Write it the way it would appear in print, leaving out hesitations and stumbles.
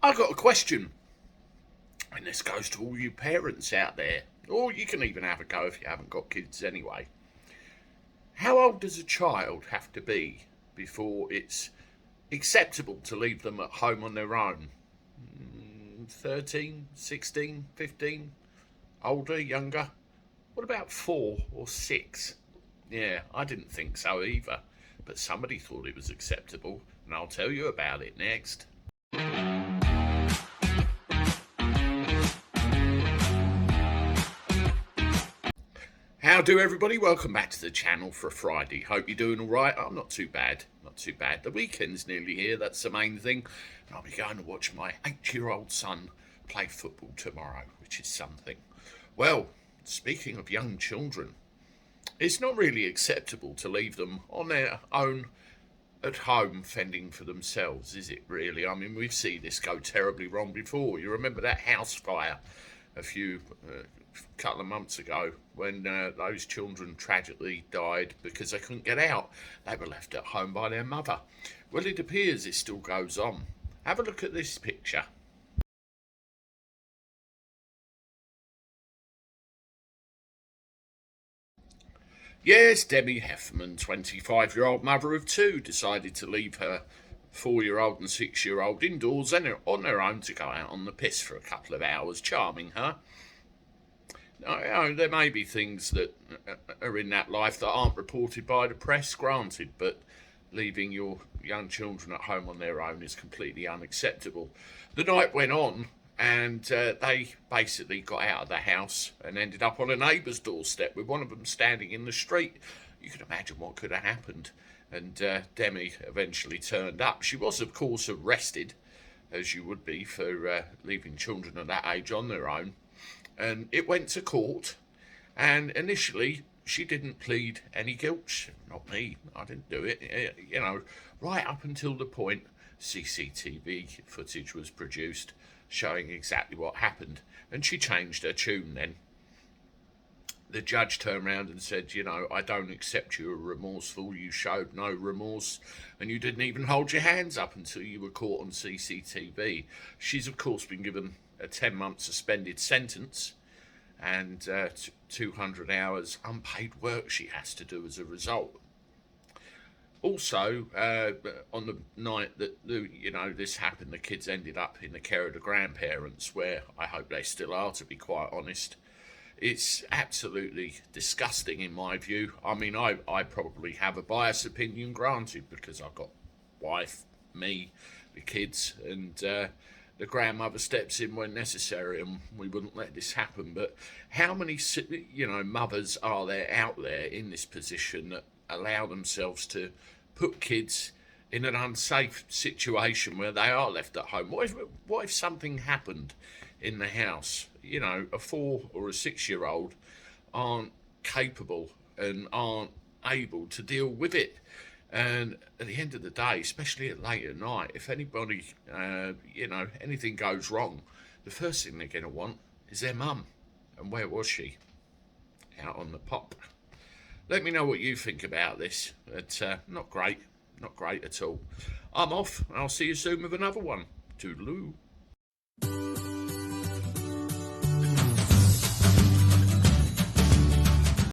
I got a question, and this goes to all you parents out there, or you can even have a go if you haven't got kids anyway. How old does a child have to be before it's acceptable to leave them at home on their own? 13, 16, 15? Older, younger? What about 4 or 6? Yeah, I didn't think so either, but somebody thought it was acceptable, and I'll tell you about it next. How do everybody? Welcome back to the channel for a Friday. Hope you're doing all right. I'm not too bad. Not too bad. The weekend's nearly here. That's the main thing. And I'll be going to watch my 8-year-old son play football tomorrow, which is something. Well, speaking of young children, it's not really acceptable to leave them on their own at home fending for themselves, is it really? I mean, we've seen this go terribly wrong before. You remember that house fire a couple of months ago when those children tragically died because they couldn't get out. They were left at home by their mother. Well, it appears it still goes on. Have a look at this picture. Yes, Debbie Heffman, 25-year-old mother of 2, decided to leave her 4-year-old and 6-year-old indoors and on their own to go out on the piss for a couple of hours, charming her. There may be things that are in that life that aren't reported by the press, granted, but leaving your young children at home on their own is completely unacceptable. The night went on, and they basically got out of the house and ended up on a neighbour's doorstep with one of them standing in the street. You can imagine what could have happened. And Demi eventually turned up. She was, of course, arrested, as you would be for leaving children at that age on their own. And it went to court, and initially she didn't plead any guilt. Not me, I didn't do it. Right up until the point CCTV footage was produced showing exactly what happened, and she changed her tune then. The judge turned around and said, I don't accept you were remorseful. You showed no remorse, and you didn't even hold your hands up until you were caught on CCTV. She's, of course, been given a 10-month suspended sentence and 200 hours unpaid work she has to do as a result. Also, on the night that this happened, the kids ended up in the care of the grandparents, where I hope they still are, to be quite honest. It's absolutely disgusting in my view. I mean, I probably have a biased opinion, granted, because I've got wife, me, the kids, and the grandmother steps in when necessary, and we wouldn't let this happen. But how many mothers are there out there in this position that allow themselves to put kids in an unsafe situation where they are left at home? What if something happened in the house? A 4 or a 6-year-old aren't capable and aren't able to deal with it. And at the end of the day, especially at late at night, if anybody, anything goes wrong, the first thing they're going to want is their mum. And where was she? Out on the pop. Let me know what you think about this. It's not great at all. I'm off, and I'll see you soon with another one. Toodaloo.